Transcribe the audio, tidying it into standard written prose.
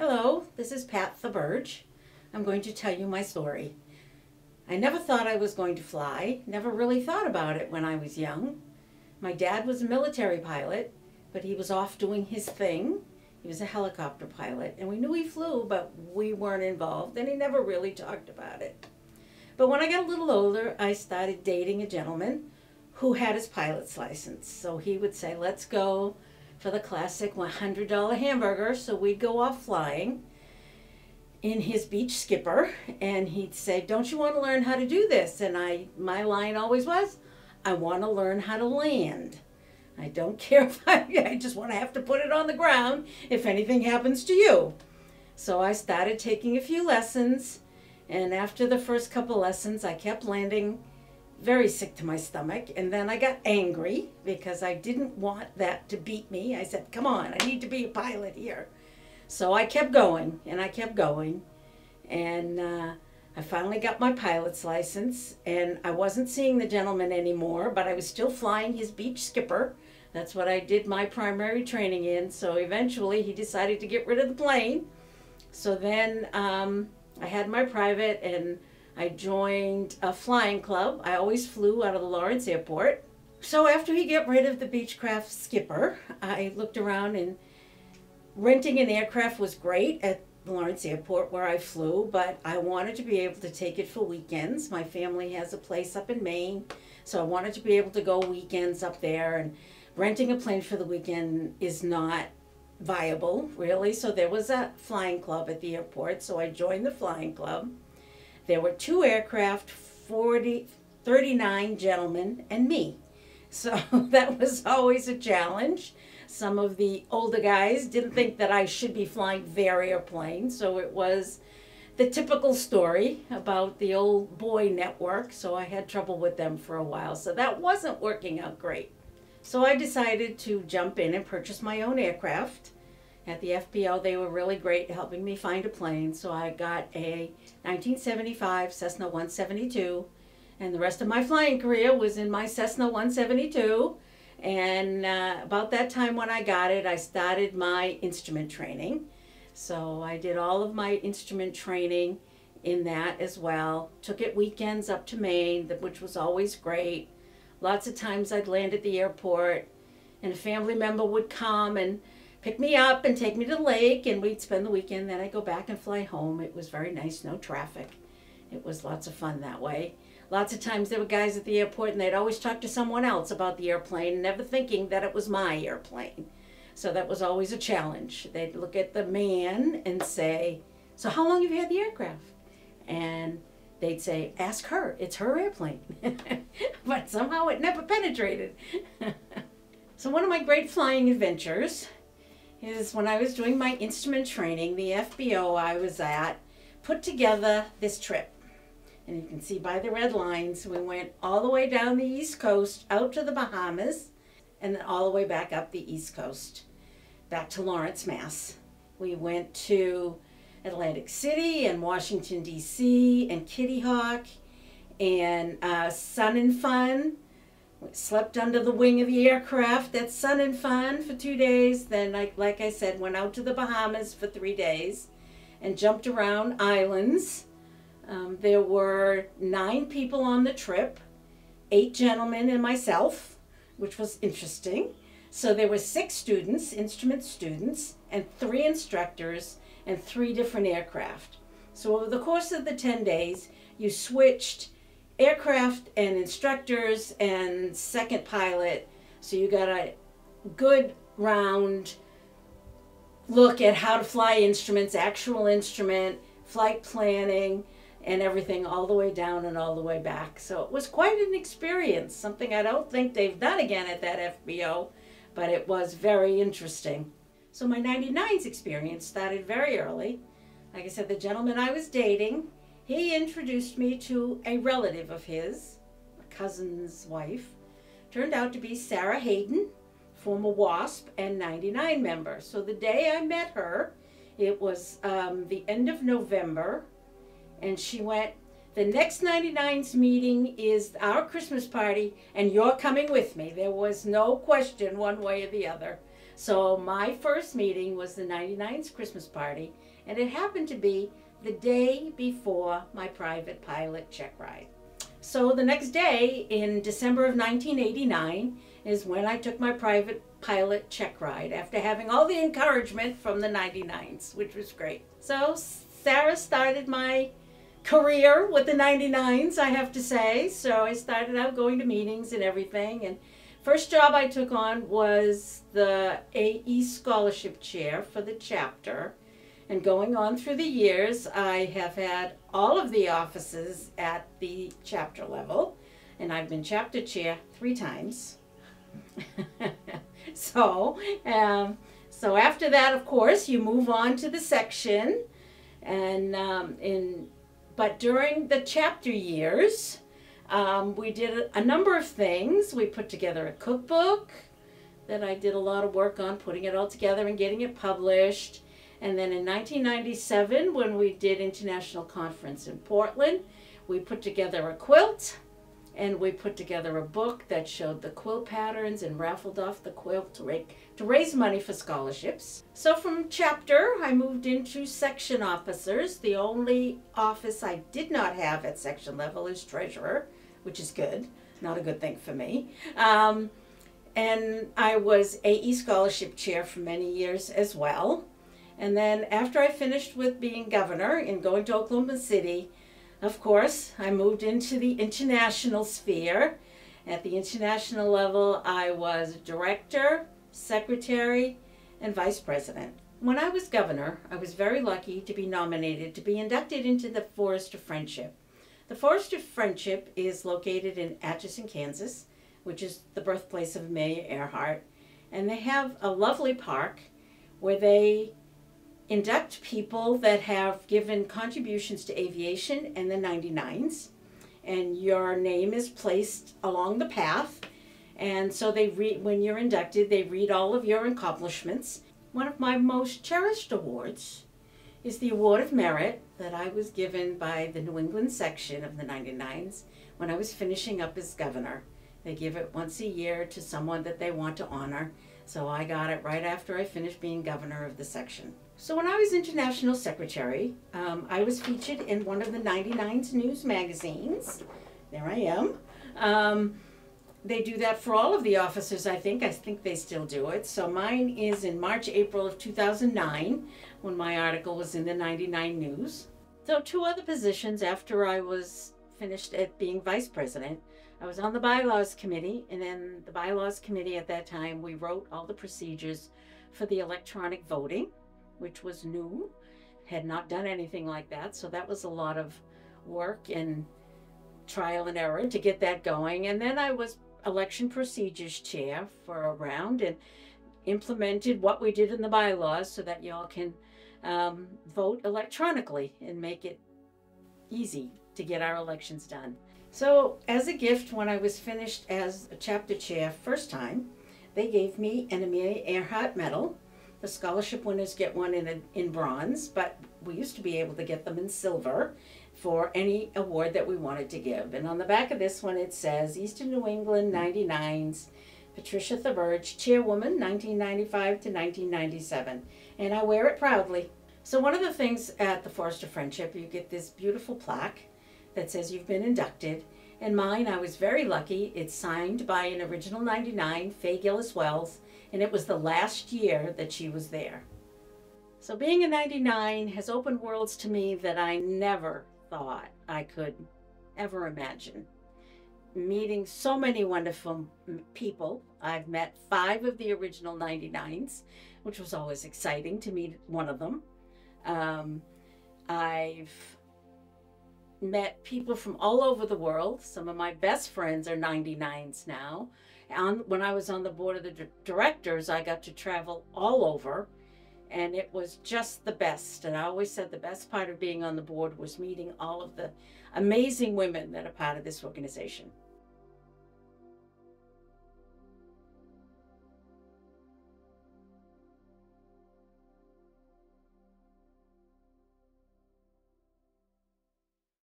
Hello, this is Pat Theberge. I'm going to tell you my story. I never thought I was going to fly, never really thought about it when I was young. My dad was a military pilot, but he was off doing his thing. He was a helicopter pilot, and we knew he flew, but we weren't involved, and he never really talked about it. But when I got a little older, I started dating a gentleman who had his pilot's license. So he would say, let's go for the classic $100 hamburger. So we'd go off flying in his beach skipper, and he'd say, don't you want to learn how to do this? And my line always was, I want to learn how to land. I don't care if I just want to have to put it on the ground if anything happens to you. So I started taking a few lessons, and after the first couple lessons, I kept landing very sick to my stomach, and then I got angry because I didn't want that to beat me. I said, come on, I need to be a pilot here. So I kept going, and I kept going, and I finally got my pilot's license, and I wasn't seeing the gentleman anymore, but I was still flying his beach skipper. That's what I did my primary training in. So eventually he decided to get rid of the plane. So then I had my private, and I joined a flying club. I always flew out of the Lawrence Airport. So after he got rid of the Beechcraft skipper, I looked around, and renting an aircraft was great at the Lawrence Airport where I flew, but I wanted to be able to take it for weekends. My family has a place up in Maine, so I wanted to be able to go weekends up there, and renting a plane for the weekend is not viable, really. So there was a flying club at the airport, so I joined the flying club. There were 2 aircraft, 39 gentlemen, and me. So that was always a challenge. Some of the older guys didn't think that I should be flying their airplane, so it was the typical story about the old boy network, so I had trouble with them for a while. So that wasn't working out great. So I decided to jump in and purchase my own aircraft. At the FBO, they were really great helping me find a plane. So I got a 1975 Cessna 172, and the rest of my flying career was in my Cessna 172. And about that time when I got it, I started my instrument training. So I did all of my instrument training in that as well. Took it weekends up to Maine, which was always great. Lots of times I'd land at the airport, and a family member would come and pick me up and take me to the lake, and we'd spend the weekend. Then I'd go back and fly home. It was very nice, no traffic. It was lots of fun that way. Lots of times there were guys at the airport, and they'd always talk to someone else about the airplane, never thinking that it was my airplane. So that was always a challenge. They'd look at the man and say, so how long have you had the aircraft? And they'd say, ask her, it's her airplane. But somehow it never penetrated. So one of my great flying adventures is when I was doing my instrument training, the FBO I was at put together this trip. And you can see by the red lines, we went all the way down the East Coast, out to the Bahamas, and then all the way back up the East Coast, back to Lawrence, Mass. We went to Atlantic City and Washington, D.C., and Kitty Hawk, and Sun and Fun. We slept under the wing of the aircraft at Sun and Fun for 2 days. Then, like I said, went out to the Bahamas for 3 days and jumped around islands. There were 9 people on the trip, 8 gentlemen and myself, which was interesting. So there were 6 students, instrument students, and 3 instructors, and 3 different aircraft. So over the course of the 10 days, you switched aircraft and instructors and second pilot. So you got a good round look at how to fly instruments, actual instrument, flight planning, and everything all the way down and all the way back. So it was quite an experience, something I don't think they've done again at that FBO, but it was very interesting. So my 99's experience started very early. Like I said, the gentleman I was dating, he introduced me to a relative of his, a cousin's wife. Turned out to be Sarah Hayden, former WASP and 99 member. So the day I met her, it was the end of November, and she went, the next 99's meeting is our Christmas party, and you're coming with me. There was no question one way or the other. So my first meeting was the 99's Christmas party, and it happened to be the day before my private pilot check ride. So the next day, in December of 1989, is when I took my private pilot check ride after having all the encouragement from the 99's, which was great. So Sarah started my career with the 99's, I have to say. So I started out going to meetings and everything, and first job I took on was the AE scholarship chair for the chapter. And going on through the years, I have had all of the offices at the chapter level, and I've been chapter chair 3 times. So after that, of course, you move on to the section, and but during the chapter years, we did a number of things. We put together a cookbook that I did a lot of work on, putting it all together and getting it published. And then in 1997, when we did International Conference in Portland, we put together a quilt, and we put together a book that showed the quilt patterns and raffled off the quilt to raise money for scholarships. So from chapter, I moved into section officers. The only office I did not have at section level is treasurer, which is good, not a good thing for me. And I was AE scholarship chair for many years as well. And then after I finished with being governor and going to Oklahoma City, of course, I moved into the international sphere. At the international level, I was director, secretary, and vice president. When I was governor, I was very lucky to be nominated to be inducted into the Forest of Friendship. The Forest of Friendship is located in Atchison, Kansas, which is the birthplace of Amelia Earhart. And they have a lovely park where they induct people that have given contributions to aviation and the 99's, and your name is placed along the path. And so they read, when you're inducted, they read all of your accomplishments. One of my most cherished awards is the Award of Merit that I was given by the New England section of the 99's when I was finishing up as governor. They give it once a year to someone that they want to honor. So I got it right after I finished being governor of the section. So when I was international secretary, I was featured in one of the 99's news magazines. There I am. They do that for all of the officers, I think. I think they still do it. So mine is in March, April of 2009, when my article was in the 99 News. So 2 other positions after I was finished at being vice president. I was on the bylaws committee, and in the bylaws committee at that time, we wrote all the procedures for the electronic voting, which was new, had not done anything like that. So that was a lot of work and trial and error to get that going. And then I was election procedures chair for a round and implemented what we did in the bylaws so that y'all can vote electronically and make it easy to get our elections done. So as a gift, when I was finished as a chapter chair first time, they gave me an Amelia Earhart medal. The scholarship winners get one in bronze, but we used to be able to get them in silver for any award that we wanted to give. And on the back of this one, it says Eastern New England 99's, Patricia Theberge, chairwoman, 1995 to 1997. And I wear it proudly. So one of the things at the Forest of Friendship, you get this beautiful plaque that says you've been inducted. And mine, I was very lucky. It's signed by an original 99, Faye Gillis Wells, and it was the last year that she was there. So being a 99 has opened worlds to me that I never thought I could ever imagine. Meeting so many wonderful people. I've met 5 of the original 99's, which was always exciting to meet one of them. I've met people from all over the world. Some of my best friends are 99's now. And when I was on the board of the directors, I got to travel all over, and it was just the best. And I always said the best part of being on the board was meeting all of the amazing women that are part of this organization.